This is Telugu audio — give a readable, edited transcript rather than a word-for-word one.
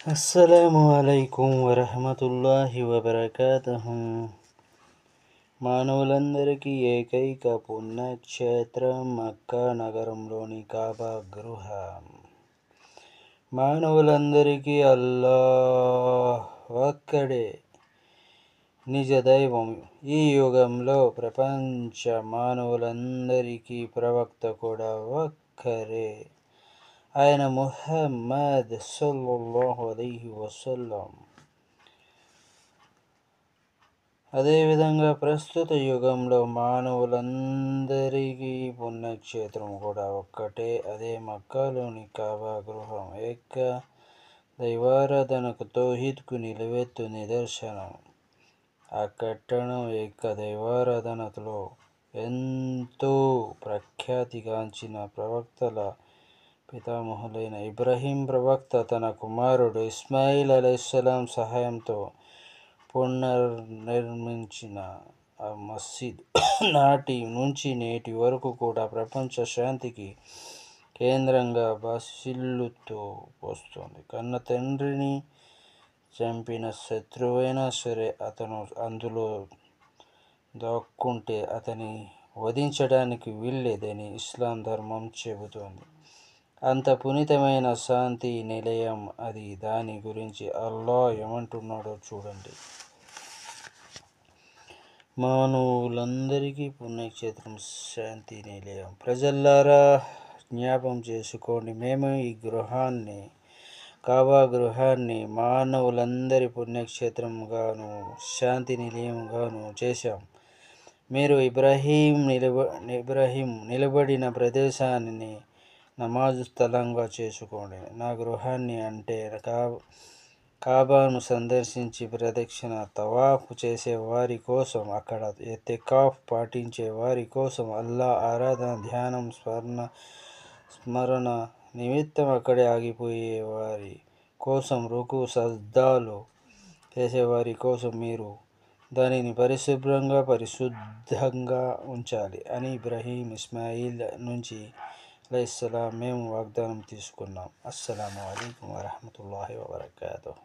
అస్సలాముఅలైకుం వరహమతుల్లాహి వబరకాతుహు. మానవులందరికీ ఏకైక పుణ్యక్షేత్రం మక్కా నగరంలోని కాబా గృహం. మానవులందరికీ అల్లాహ్ ఒక్కడే నిజ దైవం. ఈ యుగంలో ప్రపంచ మానవులందరికీ ప్రవక్త కూడా ఒక్కరే, ఆయన ముహమ్మద్ సల్లల్లాహు అలైహి వసల్లం. అదేవిధంగా ప్రస్తుత యుగంలో మానవులందరికీ పుణ్యక్షేత్రం కూడా ఒక్కటే, అదే మక్కాలోని కాబా గృహం. ఏక దైవారాధనకు తౌహీద్కు నిలువెత్తు నిదర్శనం. ఆ కట్టడం ఏక దైవారాధనలో ఎంతో ప్రఖ్యాతిగాంచిన ప్రవక్తల పితామహులైన ఇబ్రాహీం ప్రవక్త తన కుమారుడు ఇస్మాయిల్ అలైహిస్సలాం సహాయంతో పునర్నిర్మించిన ఆ మస్జిద్ నాటి నుంచి నేటి వరకు కూడా ప్రపంచ శాంతికి కేంద్రంగా భాసిల్లుతూ వస్తోంది. కన్న తండ్రిని చంపిన శత్రువైనా సరే అతను అందులో దాక్కుంటే అతని వధించడానికి వీల్లేదని ఇస్లాం ధర్మం చెబుతోంది. అంత పునీతమైన శాంతి నిలయం అది. దాని గురించి అల్లాహ్ ఏమంటున్నాడో చూడండి. మానవులందరికీ పుణ్యక్షేత్రం శాంతి నిలయం. ప్రజల్లారా జ్ఞాపం చేసుకోండి, మేము ఈ గృహాన్ని, కాబా గృహాన్ని మానవులందరి పుణ్యక్షేత్రంగాను శాంతి నిలయంగాను చేశాం. మీరు ఇబ్రాహీం నిలబడిన ప్రదేశాన్ని నమాజు స్థలంగా చేసుకోండి. నా గృహాన్ని అంటే కాబాను సందర్శించి ప్రదక్షిణ తవాఫ్ చేసే వారి కోసం, అక్కడ ఎతికాఫ్ పాటించే వారి కోసం, అల్లాహ్ ఆరాధన, ధ్యానం, స్మరణ నిమిత్తం అక్కడే ఆగిపోయే వారి కోసం, రుకు సజ్దాలు చేసేవారి కోసం మీరు దానిని పరిశుభ్రంగా పరిశుద్ధంగా ఉంచాలి అని ఇబ్రాహీం ఇస్మాయిల్ నుంచి అలైహిస్సలాం మేము వాగ్దానం తీసుకున్నాం. అస్సలాము అలైకుం వరహమతుల్లాహి వబరకాతుహు.